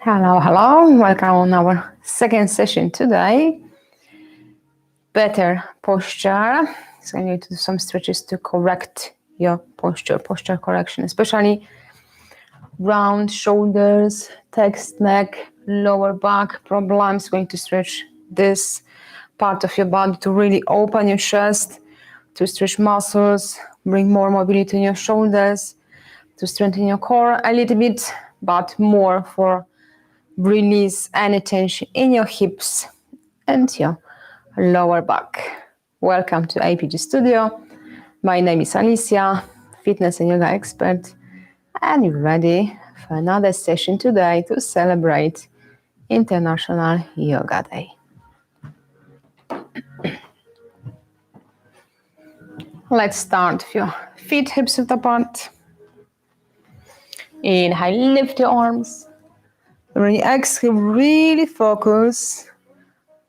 Hello, hello. Welcome on our second session today. Better posture. So I need to do some stretches to correct your posture correction, especially round shoulders, text, neck, lower back problems. Going to stretch this part of your body to really open your chest, to stretch muscles, bring more mobility in your shoulders, to strengthen your core a little bit, but more for release any tension in your hips and your lower back. Welcome to APG.STUDIO. My name is Alicia, fitness and yoga expert, and you're ready for another session today to celebrate International Yoga Day. Let's start with your feet hips width apart. Inhale, lift your arms. When you exhale, really focus.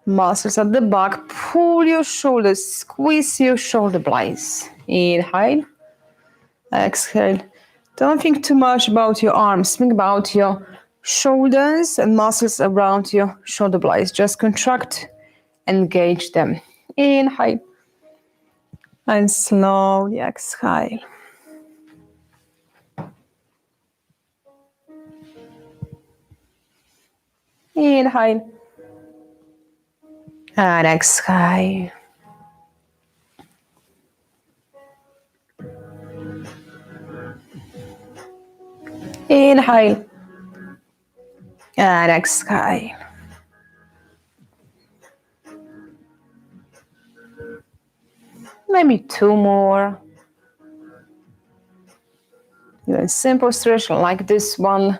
Muscles at the back, pull your shoulders, squeeze your shoulder blades. Inhale, exhale. Don't think too much about your arms. Think about your shoulders and muscles around your shoulder blades. Just contract, engage them. Inhale, and slowly exhale. Inhale, and exhale. Inhale, and exhale. Maybe two more. Even simple stretch like this one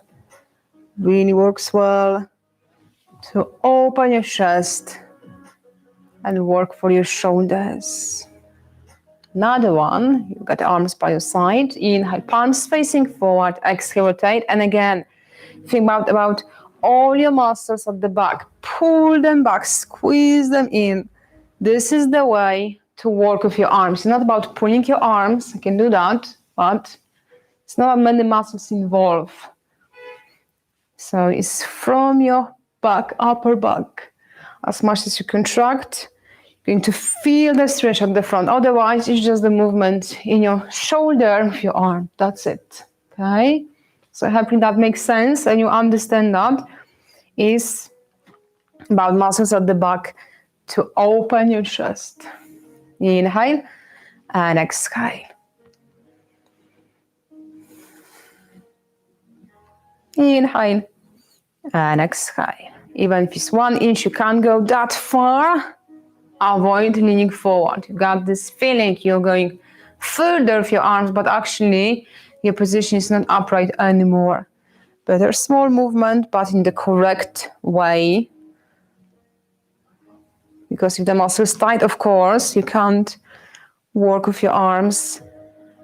really works well to open your chest and work for your shoulders. Another one, you've got arms by your side. Inhale, palms facing forward, exhale, rotate. And again, think about all your muscles at the back. Pull them back, squeeze them in. This is the way to work with your arms. It's not about pulling your arms, you can do that, but it's not many muscles involved. So it's from your back, upper back. As much as you contract, you're going to feel the stretch at the front. Otherwise, it's just the movement in your shoulder of your arm. That's it. Okay? So hoping that makes sense and you understand that. Is about muscles at the back to open your chest. Inhale and exhale. Inhale and exhale. Even if it's 1 inch, you can't go that far. Avoid leaning forward. You got this feeling you're going further with your arms, but actually your position is not upright anymore. Better small movement, but in the correct way. Because if the muscle is tight, of course, you can't work with your arms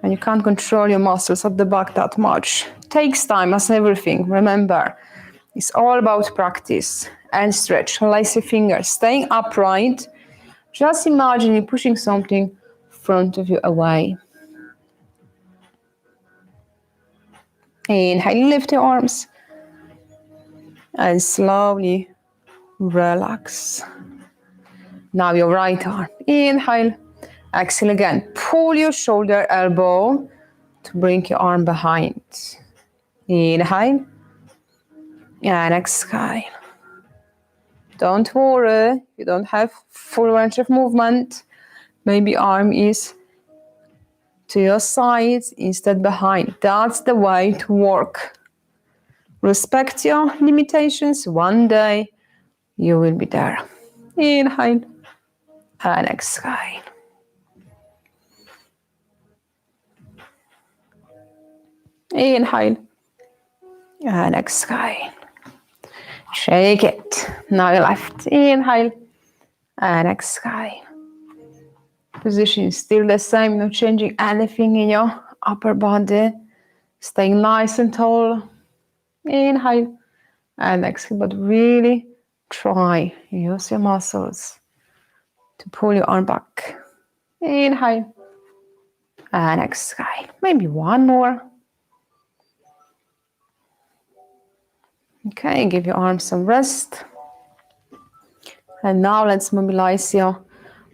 and you can't control your muscles at the back that much. It takes time, as everything. Remember, it's all about practice and stretch. Lace your fingers, staying upright. Just imagine you pushing something in front of you away. Inhale, lift your arms. And slowly relax. Now your right arm. Inhale. Exhale again. Pull your shoulder, elbow to bring your arm behind. Inhale. And exhale. Don't worry, you don't have full range of movement. Maybe arm is to your side instead behind. That's the way to work. Respect your limitations. One day you will be there. Inhale and exhale. Inhale and exhale. Shake it. Now your left. Inhale and exhale. Position is still the same, not changing anything in your upper body. Staying nice and tall. Inhale and exhale, but really try, use your muscles to pull your arm back. Inhale and exhale. Maybe one more. Okay, give your arms some rest. And now let's mobilize your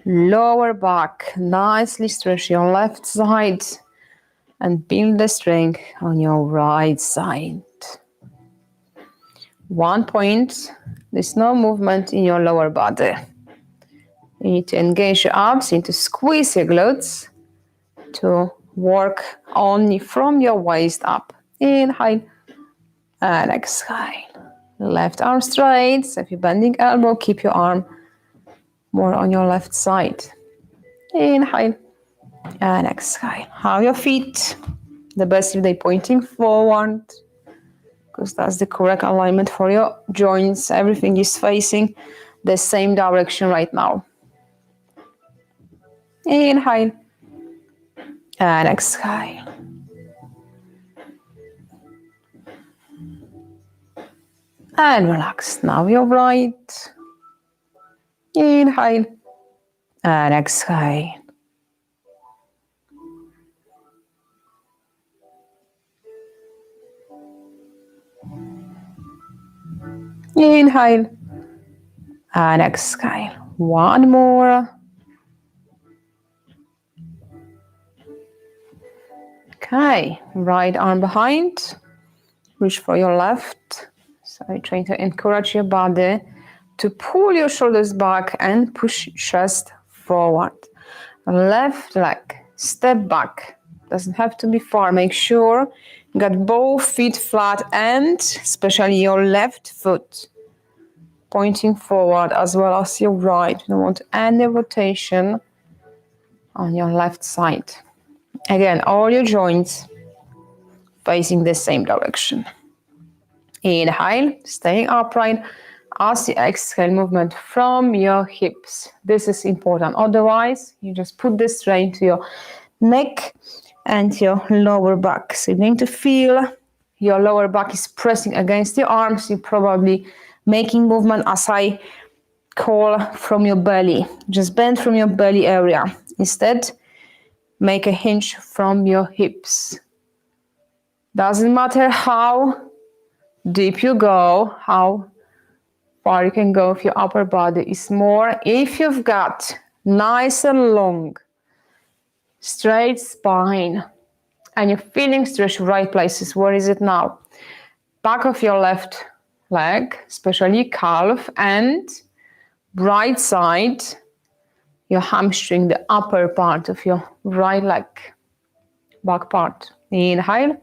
lower back. Nicely stretch your left side and build the strength on your right side. 1 point. There's no movement in your lower body. You need to engage your abs, you need to squeeze your glutes to work only from your waist up. Inhale and exhale. Left arm straight. So if you're bending elbow, keep your arm more on your left side. Inhale and exhale. How your feet? The best if they're pointing forward, because that's the correct alignment for your joints. Everything is facing the same direction right now. Inhale and exhale. And relax. Now your right. Inhale and exhale. Inhale and exhale. One more. Okay, right arm behind. Reach for your left. So you're trying to encourage your body to pull your shoulders back and push chest forward. Left leg, step back. Doesn't have to be far. Make sure you got both feet flat and especially your left foot pointing forward as well as your right. You don't want any rotation on your left side. Again, all your joints facing the same direction. Inhale, staying upright. As you exhale, movement from your hips. This is important. Otherwise, you just put the strain to your neck and your lower back. So you're going to feel your lower back is pressing against your arms. You're probably making movement as I call from your belly. Just bend from your belly area. Instead, make a hinge from your hips. Doesn't matter how deep you go, how far you can go if your upper body is more. If you've got nice and long, straight spine, and you're feeling stretch right places, where is it now? Back of your left leg, especially calf, and right side, your hamstring, the upper part of your right leg, back part. Inhale,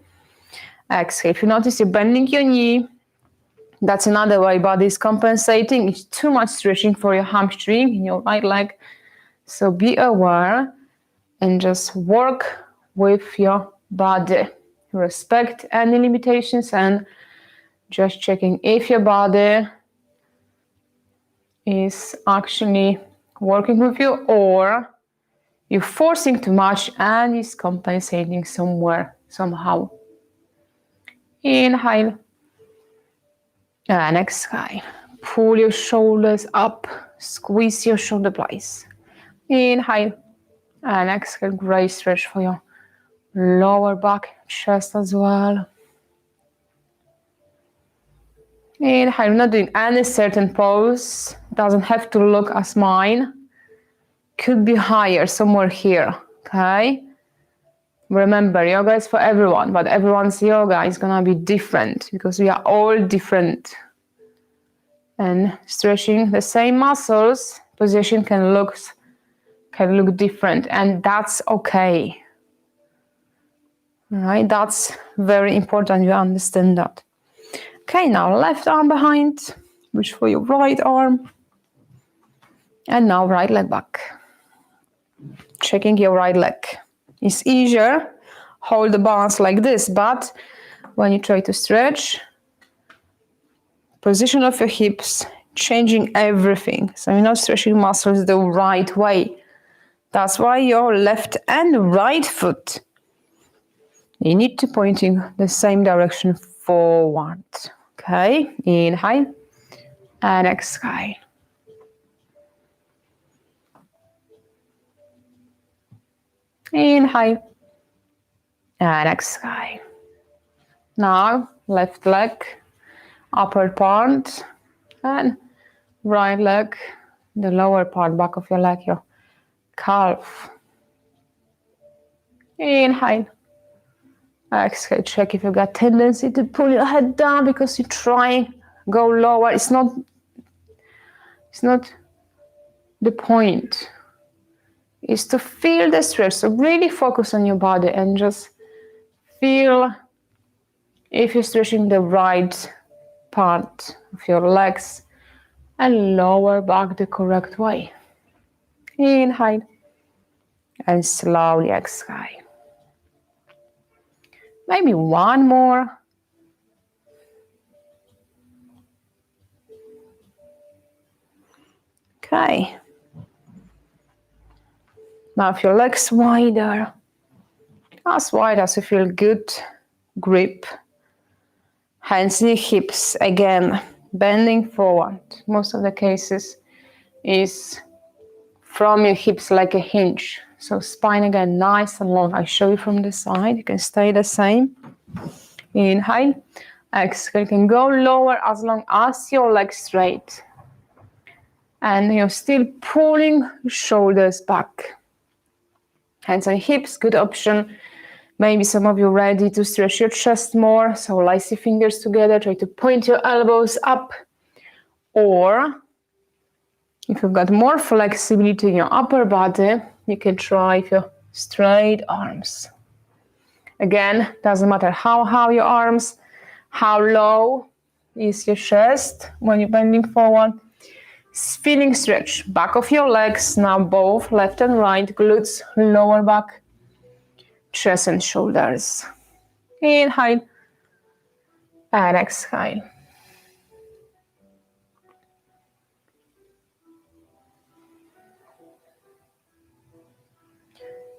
exhale. If you notice you're bending your knee, that's another way body is compensating. It's too much stretching for your hamstring in your right leg. So be aware and just work with your body. Respect any limitations and just checking if your body is actually working with you or you're forcing too much and is compensating somewhere, somehow. Inhale and exhale. Pull your shoulders up, squeeze your shoulder blades. Inhale and exhale. Great stretch for your lower back, chest as well. Inhale. I'm not doing any certain pose. Doesn't have to look as mine. Could be higher, somewhere here. Okay. Remember, yoga is for everyone, but everyone's yoga is gonna be different because we are all different. And stretching the same muscles, position can look different, and that's okay. All right, that's very important. You understand that. Okay, now left arm behind, reach for your right arm, and now right leg back. Checking your right leg. It's easier, hold the balance like this, but when you try to stretch, position of your hips, changing everything. So you're not stretching muscles the right way. That's why your left and right foot, you need to point in the same direction forward. Okay, inhale and exhale. Inhale and exhale. Now left leg, upper part, and right leg, the lower part, back of your leg, your calf. Inhale. Exhale. Check if you got tendency to pull your head down because you try go lower. It's not the point. It's to feel the stretch. So really focus on your body and just feel if you're stretching the right part of your legs and lower back the correct way. Inhale and slowly exhale. Maybe one more. Okay. Now if your legs wider, as wide as you feel good grip. Hands in hips, again, bending forward. Most of the cases is from your hips like a hinge. So spine again, nice and long. I show you from the side. You can stay the same. Inhale. Exhale. You can go lower as long as your legs straight. And you're still pulling shoulders back. Hands on hips, good option. Maybe some of you are ready to stretch your chest more. So lacy fingers together. Try to point your elbows up. Or if you've got more flexibility in your upper body, you can try your straight arms. Again, doesn't matter how high your arms, how low is your chest when you're bending forward. Feeling stretch, back of your legs, now both left and right, glutes, lower back, chest and shoulders. Inhale and exhale.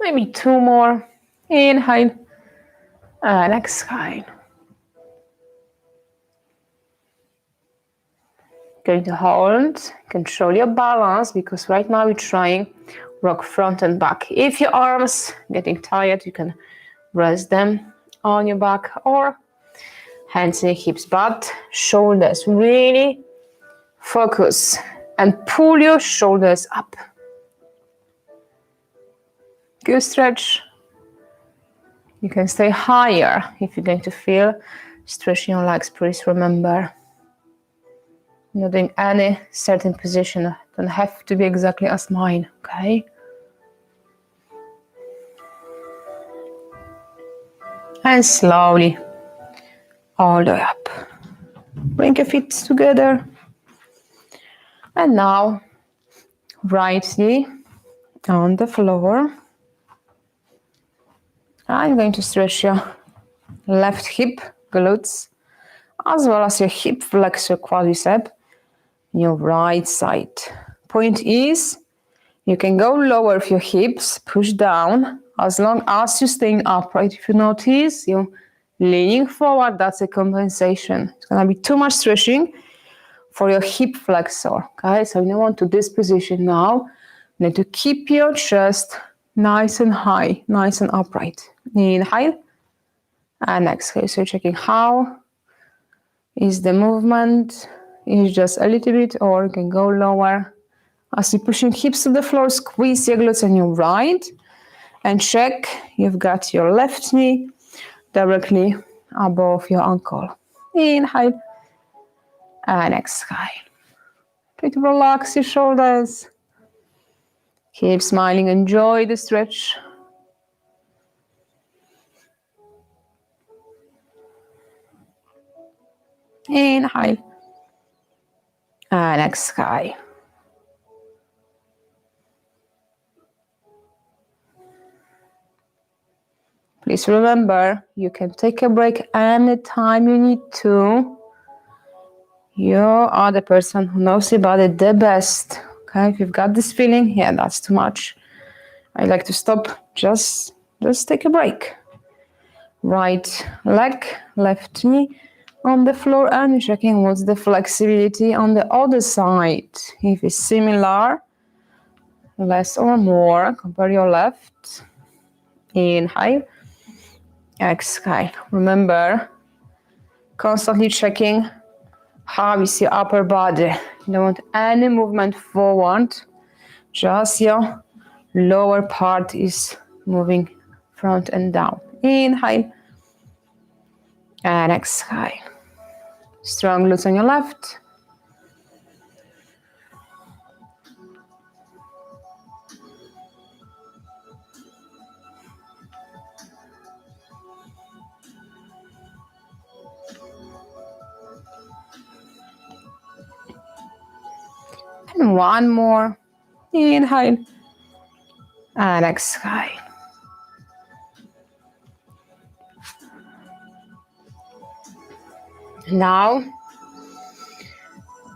Maybe two more. Inhale and exhale. Going to hold, control your balance because right now we're trying rock front and back. If your arms getting tired, you can rest them on your back or hands in hips, but shoulders, really focus and pull your shoulders up. Good stretch. You can stay higher if you're going to feel stretching your legs. Please remember, not in any certain position. Don't have to be exactly as mine, okay? And slowly all the way up. Bring your feet together. And now, right knee on the floor. I'm going to stretch your left hip, glutes, as well as your hip flexor quadricep, your right side. Point is, you can go lower with your hips, push down, as long as you're staying upright. If you notice, you're leaning forward, that's a compensation. It's gonna be too much stretching for your hip flexor, okay? So you want to this position now. You need to keep your chest nice and high, nice and upright. Inhale and exhale. So you're checking how is the movement. Is just a little bit, or you can go lower. As you're pushing hips to the floor, squeeze your glutes on your right and check you've got your left knee directly above your ankle. Inhale and exhale. Try to relax your shoulders. Keep smiling, enjoy the stretch. Inhale and exhale. Please remember, you can take a break anytime you need to. You are the person who knows your body the best. Okay, if you've got this feeling, yeah, that's too much. I like to stop, just take a break. Right leg, left knee on the floor and checking what's the flexibility on the other side. If it's similar, less or more, compare your left. Inhale. Exhale. Remember, constantly checking how is your upper body. You don't want any movement forward. Just your lower part is moving front and down. Inhale. And exhale. Strong glutes on your left. And one more. Inhale. And exhale. Now,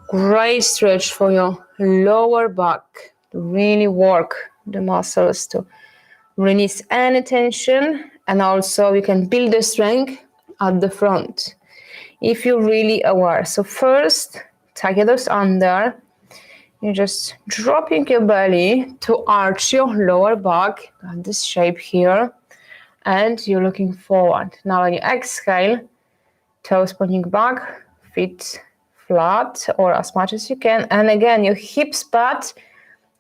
great stretch for your lower back to really work the muscles to release any tension, and also you can build the strength at the front if you're really aware. So first, tuck your toes under. You're just dropping your belly to arch your lower back, got this shape here, and you're looking forward. Now when you exhale, toes pointing back, feet flat or as much as you can, and again your hips pad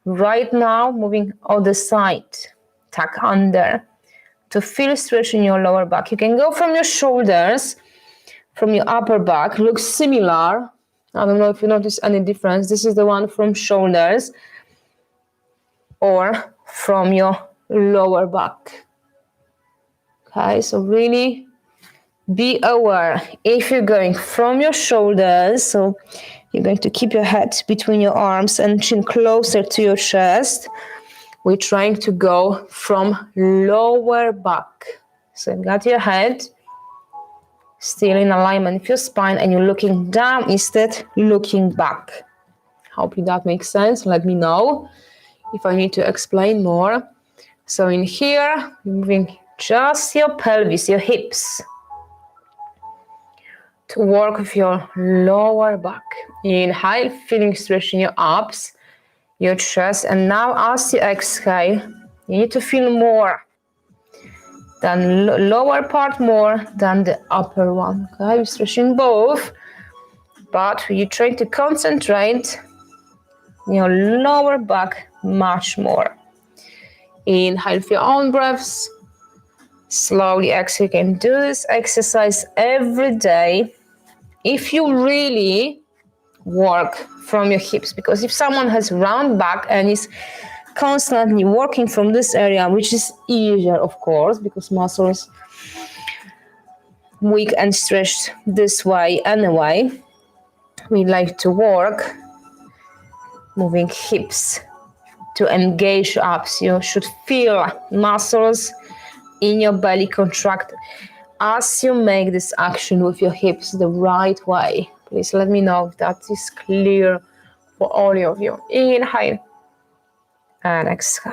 right now moving other side. Tuck under to feel stretch in your lower back. You can go from your shoulders, from your upper back, looks similar. I don't know if you notice any difference. This is the one from shoulders or from your lower back. Okay, so really be aware if you're going from your shoulders, so you're going to keep your head between your arms and chin closer to your chest. We're trying to go from lower back. So you've got your head still in alignment with your spine and you're looking down instead looking back. Hope that makes sense. Let me know if I need to explain more. So in here, you're moving just your pelvis, your hips, to work with your lower back. Inhale, feeling stretch in your abs, your chest, and now as you exhale, you need to feel more than lower part more than the upper one. Okay, you're stretching both, but you try to concentrate your lower back much more. Inhale with your own breaths. Slowly exhale. You can do this exercise every day if you really work from your hips, because if someone has round back and is constantly working from this area, which is easier of course because muscles weak and stretched this way anyway, we like to work moving hips to engage abs. You should feel muscles in your belly contract as you make this action with your hips the right way. Please let me know if that is clear for all of you. Inhale and exhale.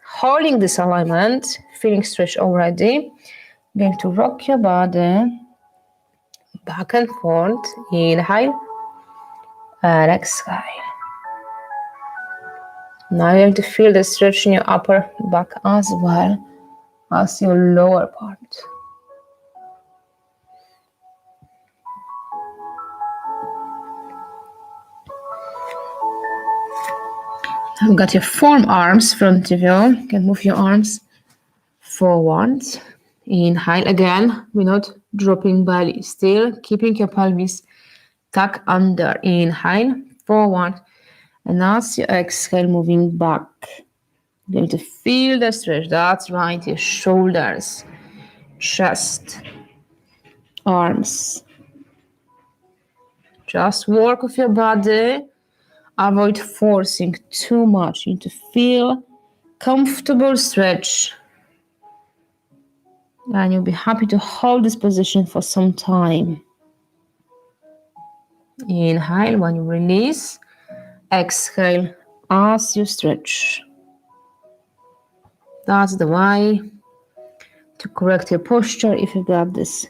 Holding this alignment, feeling stretch already. You're going to rock your body back and forth. Inhale and exhale. Now you're going to feel the stretch in your upper back as well as your lower part. You've got your forearms front of you. You can move your arms forward. Inhale again. We're not dropping belly. Still keeping your pelvis tucked under. Inhale, forward. And as you exhale, moving back. You're going to feel the stretch. That's right. Your shoulders, chest, arms. Just work with your body. Avoid forcing too much. You need to feel comfortable stretch. And you'll be happy to hold this position for some time. Inhale when you release. Exhale as you stretch. That's the way to correct your posture if you've got this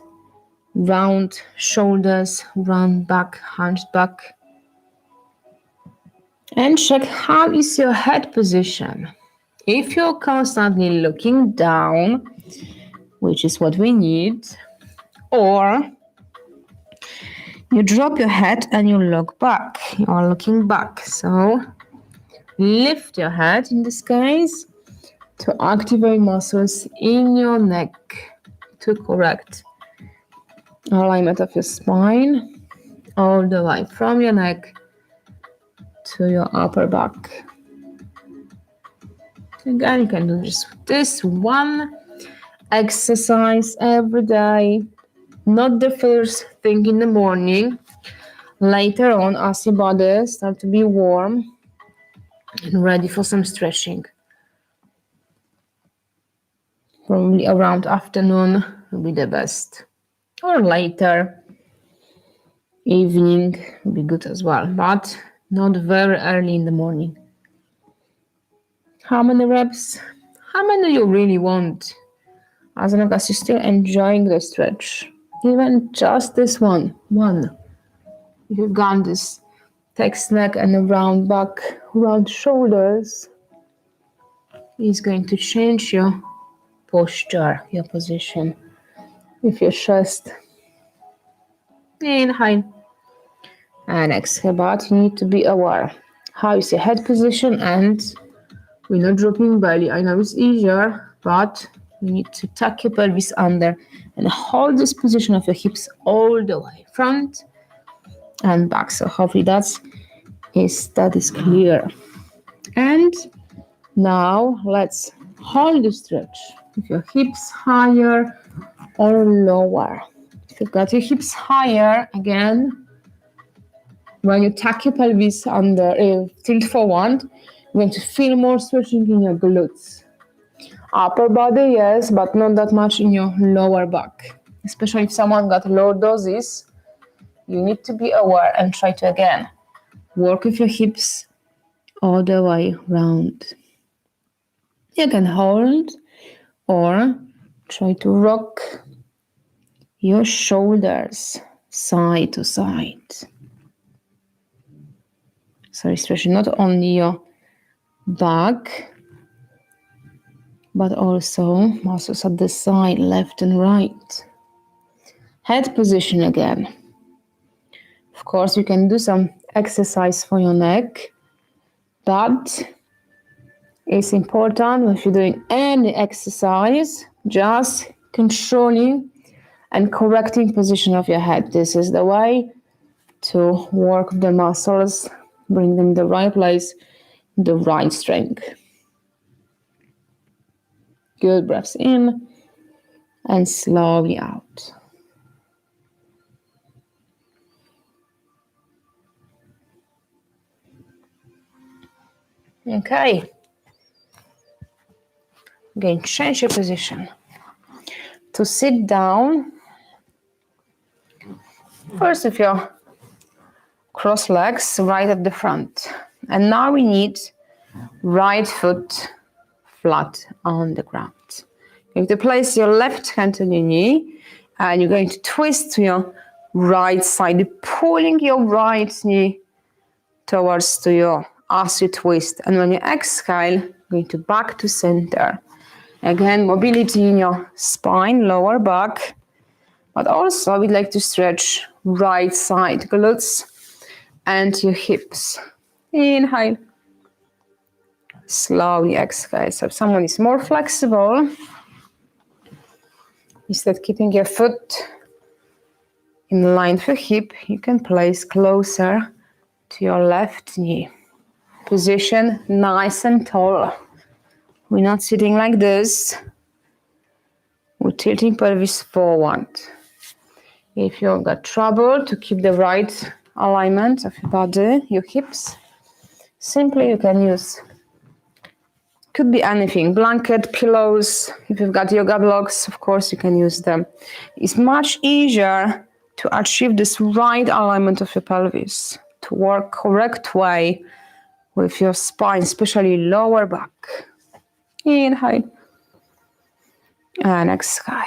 round shoulders, round back, hunchback. And check how is your head position. If you're constantly looking down, which is what we need, or you drop your head and you look back, you are looking back. So lift your head in this case to activate muscles in your neck to correct alignment of your spine all the way from your neck to your upper back. Again, you can do this one exercise every day, not the first thing in the morning. Later on, as your body starts to be warm and ready for some stretching. Probably around afternoon will be the best. Or later, evening will be good as well, but not very early in the morning. How many reps? How many you really want? As long as you're still enjoying the stretch. Even just this one. If you've gone this text neck and a round back, round shoulders, is going to change your posture, your position with your chest. Inhale and exhale, but you need to be aware. How is your head position, and we're not dropping belly. I know it's easier, but you need to tuck your pelvis under and hold this position of your hips all the way front and back. So hopefully that is clear. And now let's hold the stretch with your hips higher or lower. If you've got your hips higher, again, when you tuck your pelvis under, tilt forward, you're going to feel more stretching in your glutes. Upper body, yes, but not that much in your lower back. Especially if someone got lordosis, you need to be aware and try to, again, work with your hips all the way round. You can hold or try to rock your shoulders side to side. So stretching not only your back, but also muscles at the side, left and right. Head position again. Of course, you can do some exercise for your neck, but it's important if you're doing any exercise, just controlling and correcting position of your head. This is the way to work the muscles, bring them in the right place, the right strength. Good breaths in and slowly out. Okay. Again, change your position. To sit down, first if you cross legs right at the front. And now we need right foot flat on the ground. You're going to place your left hand on your knee and you're going to twist to your right side, pulling your right knee towards to your as you twist. And when you exhale, you're going to back to center. Again, mobility in your spine, lower back, but also we'd like to stretch right side glutes and your hips. Inhale. Slowly exhale. So if someone is more flexible, instead keeping your foot in line with your hip, you can place closer to your left knee. Position nice and tall. We're not sitting like this. We're tilting pelvis forward. If you've got trouble to keep the right alignment of your body, your hips, simply you can use, could be anything, blanket, pillows. If you've got yoga blocks, of course you can use them. It's much easier to achieve this right alignment of your pelvis, to work correct way with your spine, especially lower back. Inhale and exhale.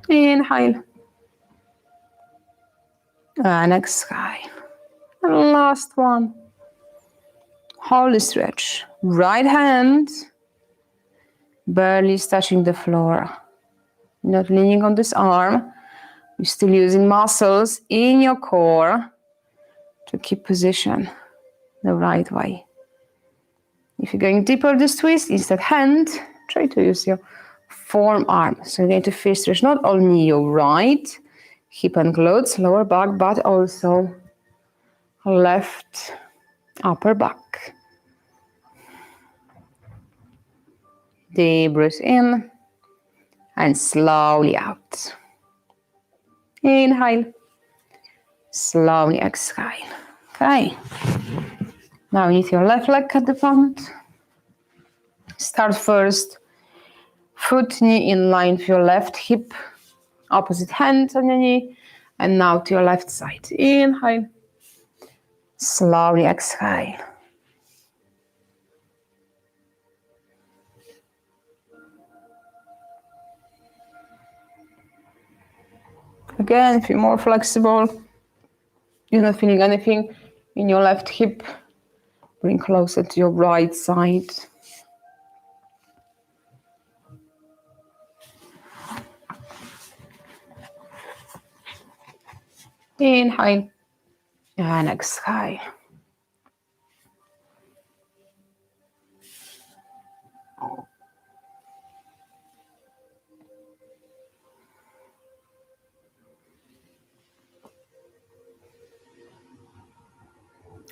Inhale. And exhale. And last one. Hold the stretch. Right hand barely is touching the floor. Not leaning on this arm. You're still using muscles in your core to keep position the right way. If you're going deeper this twist, instead hand, try to use your forearm. So you're going to feel stretch not only your right hip and glutes, lower back, but also left upper back. Deep breath in and slowly out. Inhale, slowly exhale. Okay. Now you need your left leg at the front. Start first, foot, knee in line with your left hip, opposite hand on your knee, and now to your left side. Inhale, slowly exhale. Again, if you're more flexible, you're not feeling anything in your left hip, bring closer to your right side. Inhale and exhale.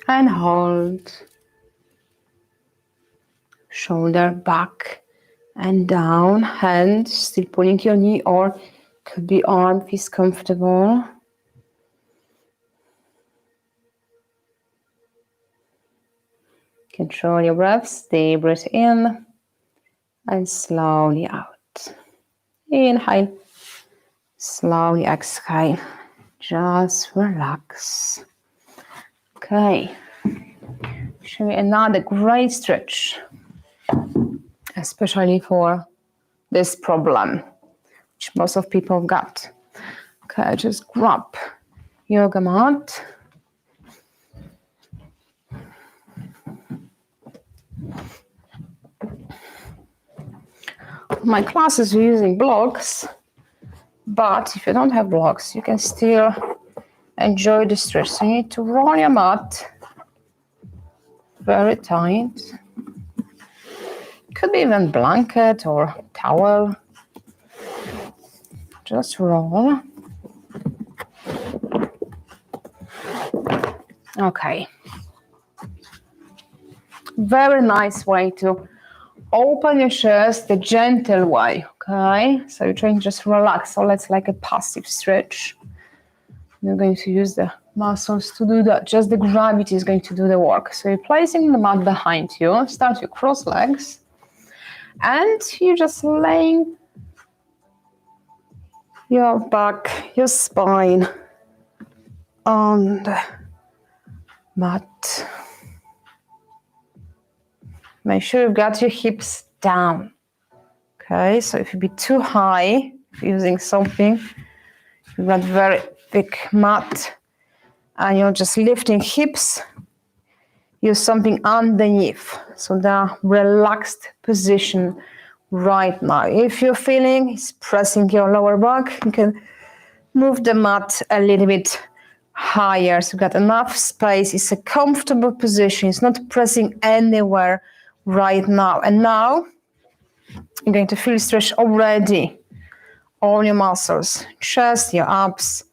And hold. Shoulder back and down, hand still pulling your knee, or could be arm if it's comfortable. Control your breath, stay breath in and slowly out. Inhale, slowly exhale, just relax. Okay, show me another great stretch, especially for this problem, which most of people have got. Okay, just grab yoga mat. My classes are using blocks, but if you don't have blocks, you can still enjoy the stretch. So you need to roll your mat very tight. Could be even blanket or towel. Just roll. Okay. Very nice way to open your chest the gentle way. Okay, so you're trying to just relax. So let's like a passive stretch. You're going to use the muscles to do that. Just the gravity is going to do the work. So you're placing the mat behind you. Start your cross legs. And you're just laying your back, your spine on the mat. Make sure you've got your hips down. Okay, so if you be too high, if you're using something, you've got very thick mat, and you're just lifting hips, use something underneath. So the relaxed position right now. If you're feeling it's pressing your lower back, you can move the mat a little bit higher. So you've got enough space. It's a comfortable position. It's not pressing anywhere right now. And now you're going to feel stretch already. All your muscles, chest, your abs,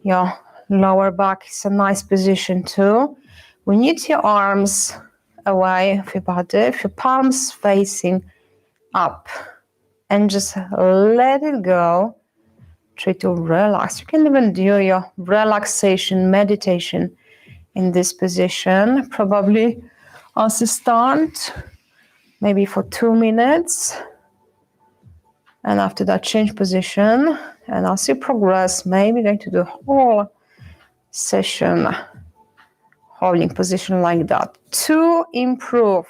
your lower back is a nice position too. We need your arms away from your body, with your palms facing up, and just let it go. Try to relax. You can even do your relaxation meditation in this position, probably as a start, maybe for 2 minutes. And after that, change position. And as you progress, maybe going to do a whole session holding position like that to improve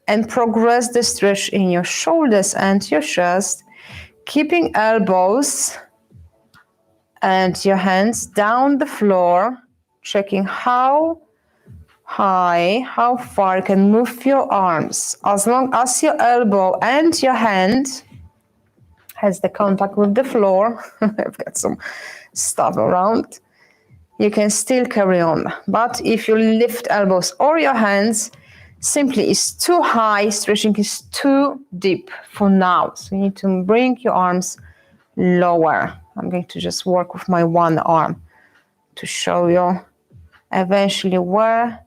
and progress the stretch in your shoulders and your chest, keeping elbows And your hands down the floor, checking how high, how far you can move your arms. As long as your elbow and your hand has the contact with the floor, I've got some stuff around, you can still carry on. But if you lift elbows or your hands, simply it's too high, stretching is too deep for now. So you need to bring your arms lower. I'm going to just work with my one arm to show you eventually where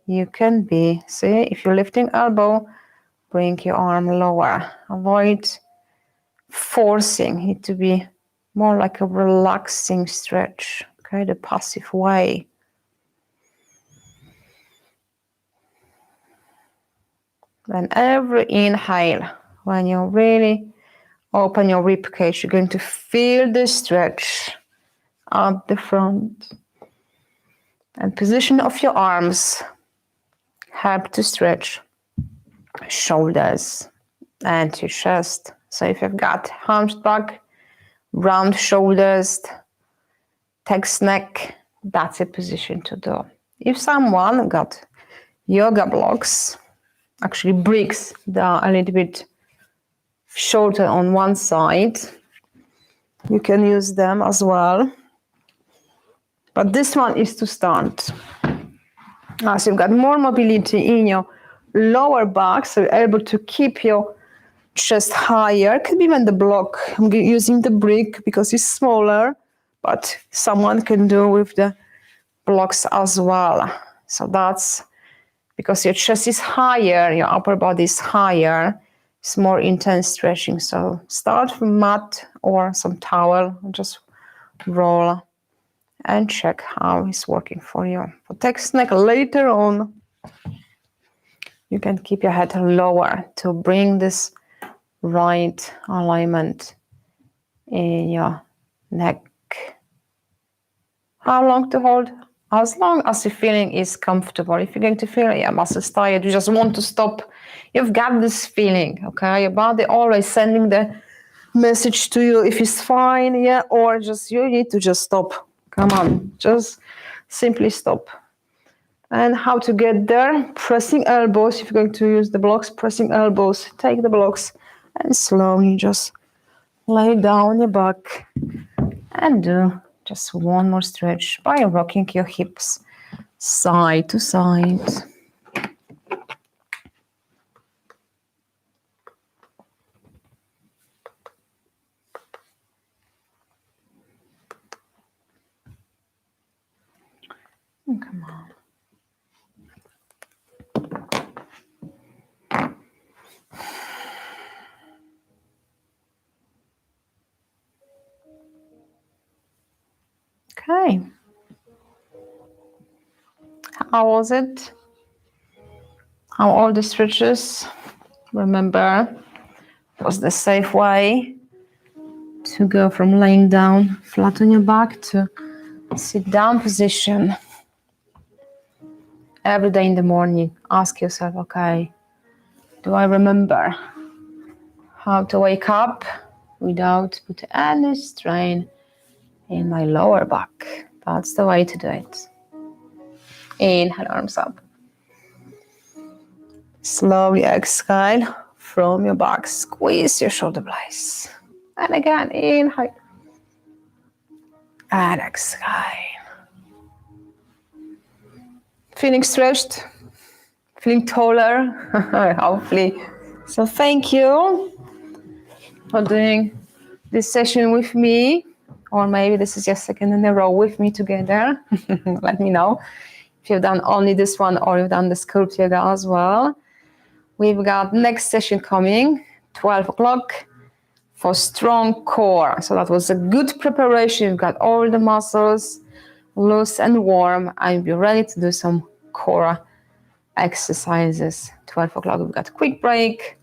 you can be. See, if you're lifting elbow, bring your arm lower. Avoid forcing it to be more like a relaxing stretch, okay, the passive way. Then every inhale, when you really open your rib cage, you're going to feel the stretch at the front. And position of your arms help to stretch shoulders and your chest. So if you've got hunched back, round shoulders, text neck, that's a position to do. If someone got yoga blocks, actually bricks that are a little bit shorter on one side, you can use them as well. But this one is to start. As you've got more mobility in your lower back, so you're able to keep your chest higher. Could be even the block. I'm using the brick because it's smaller, but someone can do with the blocks as well. So that's because your chest is higher, your upper body is higher, it's more intense stretching. So start from mat or some towel, just roll and check how it's working for you. For text neck later on, you can keep your head lower to bring this right alignment in your neck. How long to hold? As long as the feeling is comfortable. If you're going to feel your muscles tired, you just want to stop, you've got this feeling, okay? Your body always sending the message to you if it's fine, yeah, or just you need to just stop. Come on, just simply stop. And how to get there? Pressing elbows. If you're going to use the blocks, pressing elbows, take the blocks and slowly just lay down your back and do just one more stretch by rocking your hips side to side. Oh, come on. Okay. How was it? How all the stretches? Remember, it was the safe way to go from laying down flat on your back to sit down position. Every day in the morning, ask yourself, okay, do I remember how to wake up without putting any strain in my lower back? That's the way to do it. Inhale, arms up. Slowly exhale from your back. Squeeze your shoulder blades. And again, inhale. And exhale. Feeling stretched? Feeling taller? Hopefully. So thank you for doing this session with me. Or maybe this is your second in a row with me together. Let me know if you've done only this one or you've done the sculpt yoga as well. We've got next session coming, 12 o'clock, for strong core. So that was a good preparation. You've got all the muscles loose and warm, and you're ready to do some core exercises. 12 o'clock, we've got a quick break.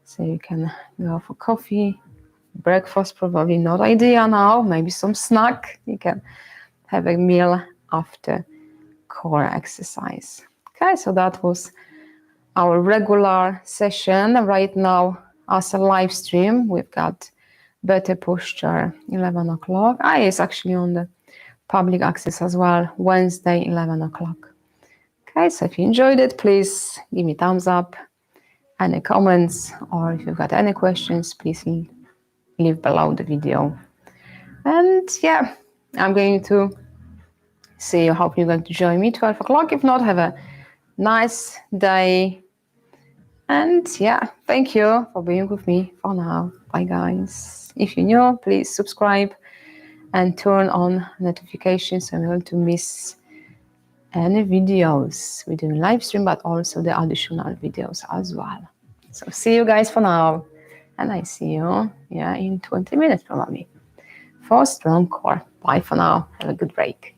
So you can go for coffee, breakfast, probably not idea now, maybe some snack. You can have a meal after core exercise. Okay, so that was our regular session. Right now, as a live stream, we've got better posture, 11 o'clock. It's actually on the public access as well, Wednesday, 11 o'clock. Okay, so if you enjoyed it, please give me thumbs up, any comments, or if you've got any questions, please leave below the video. And yeah, I'm going to see you. Hope you're going to join me 12 o'clock. If not, have a nice day. And yeah, thank you for being with me for now. Bye guys. If you're new, please subscribe and turn on notifications so you don't miss any videos. We do live stream, but also the additional videos as well. So see you guys for now. And I see you in 20 minutes probably for strong core. Bye for now. Have a good break.